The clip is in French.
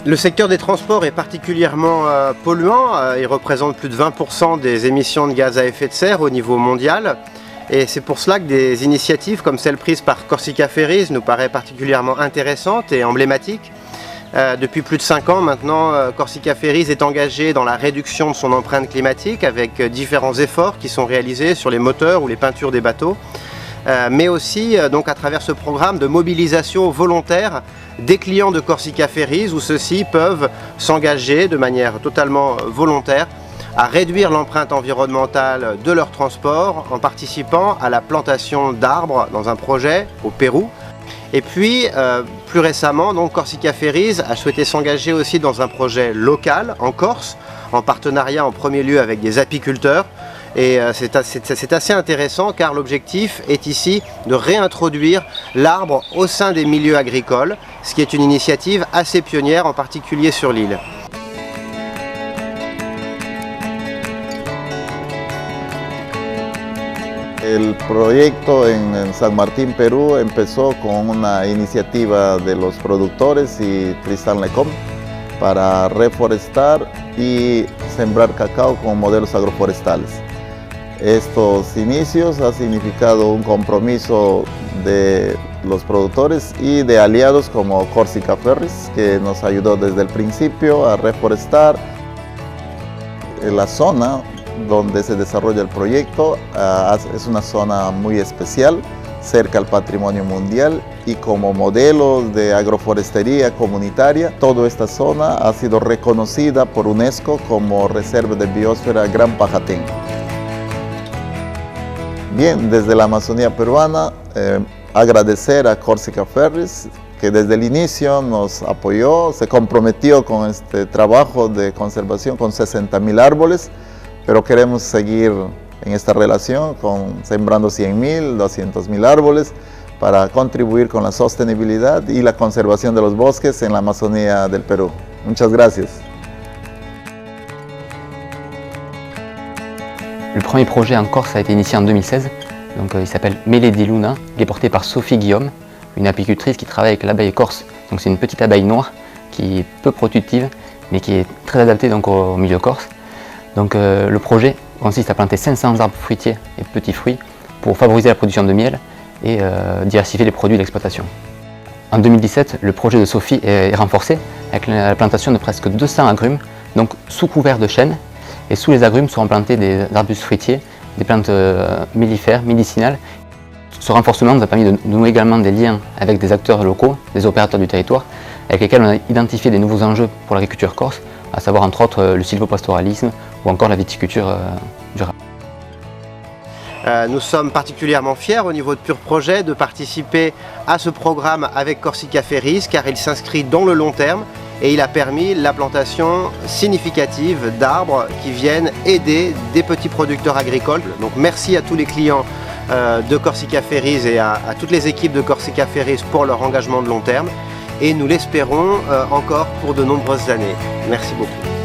Le secteur des transports est particulièrement polluant, il représente plus de 20% des émissions de gaz à effet de serre au niveau mondial. Et c'est pour cela que des initiatives comme celle prise par Corsica Ferries nous paraît particulièrement intéressantes et emblématiques. Depuis plus de 5 ans maintenant, Corsica Ferries est engagée dans la réduction de son empreinte climatique avec différents efforts qui sont réalisés sur les moteurs ou les peintures des bateaux. Mais aussi donc à travers ce programme de mobilisation volontaire des clients de Corsica Ferries où ceux-ci peuvent s'engager de manière totalement volontaire à réduire l'empreinte environnementale de leur transport en participant à la plantation d'arbres dans un projet au Pérou. Et puis, plus récemment, donc, Corsica Ferries a souhaité s'engager aussi dans un projet local en Corse, en partenariat en premier lieu avec des apiculteurs. Et c'est assez intéressant car l'objectif est ici de réintroduire l'arbre au sein des milieux agricoles, ce qui est une initiative assez pionnière, en particulier sur l'île. El proyecto en San Martín, Perú, empezó con una iniciativa de los productores y Tristan Lecom para reforestar y sembrar cacao con modelos agroforestales. Estos inicios han significado un compromiso de los productores y de aliados como Corsica Ferries, que nos ayudó desde el principio a reforestar la zona donde se desarrolla el proyecto. Es una zona muy especial, cerca al patrimonio mundial, y como modelo de agroforestería comunitaria, toda esta zona ha sido reconocida por UNESCO como Reserva de Biosfera Gran Pajatín. Bien, desde la Amazonía peruana, agradecer a Corsica Ferries, que desde el inicio nos apoyó, se comprometió con este trabajo de conservación con 60.000 árboles, pero queremos seguir en esta relación sembrando 100.000, 200.000 árboles para contribuir con la sostenibilidad y la conservación de los bosques en la Amazonía del Perú. Muchas gracias. Le premier projet en Corse a été initié en 2016, donc, il s'appelle Mêlée di Luna, il est porté par Sophie Guillaume, une apicultrice qui travaille avec l'abeille corse. Donc c'est une petite abeille noire qui est peu productive mais qui est très adaptée donc, au milieu corse. Donc le projet consiste à planter 500 arbres fruitiers et petits fruits pour favoriser la production de miel et diversifier les produits d'exploitation. En 2017, le projet de Sophie est renforcé avec la plantation de presque 200 agrumes, donc sous couvert de chêne. Et sous les agrumes seront plantés des arbustes fruitiers, des plantes mellifères, médicinales. Ce renforcement nous a permis de nouer également des liens avec des acteurs locaux, des opérateurs du territoire, avec lesquels on a identifié des nouveaux enjeux pour l'agriculture corse, à savoir entre autres le sylvopastoralisme ou encore la viticulture durable. Nous sommes particulièrement fiers au niveau de Pur Projet de participer à ce programme avec Corsica Ferries car il s'inscrit dans le long terme et il a permis la plantation significative d'arbres qui viennent aider des petits producteurs agricoles. Donc merci à tous les clients de Corsica Ferries et à toutes les équipes de Corsica Ferries pour leur engagement de long terme et nous l'espérons encore pour de nombreuses années. Merci beaucoup.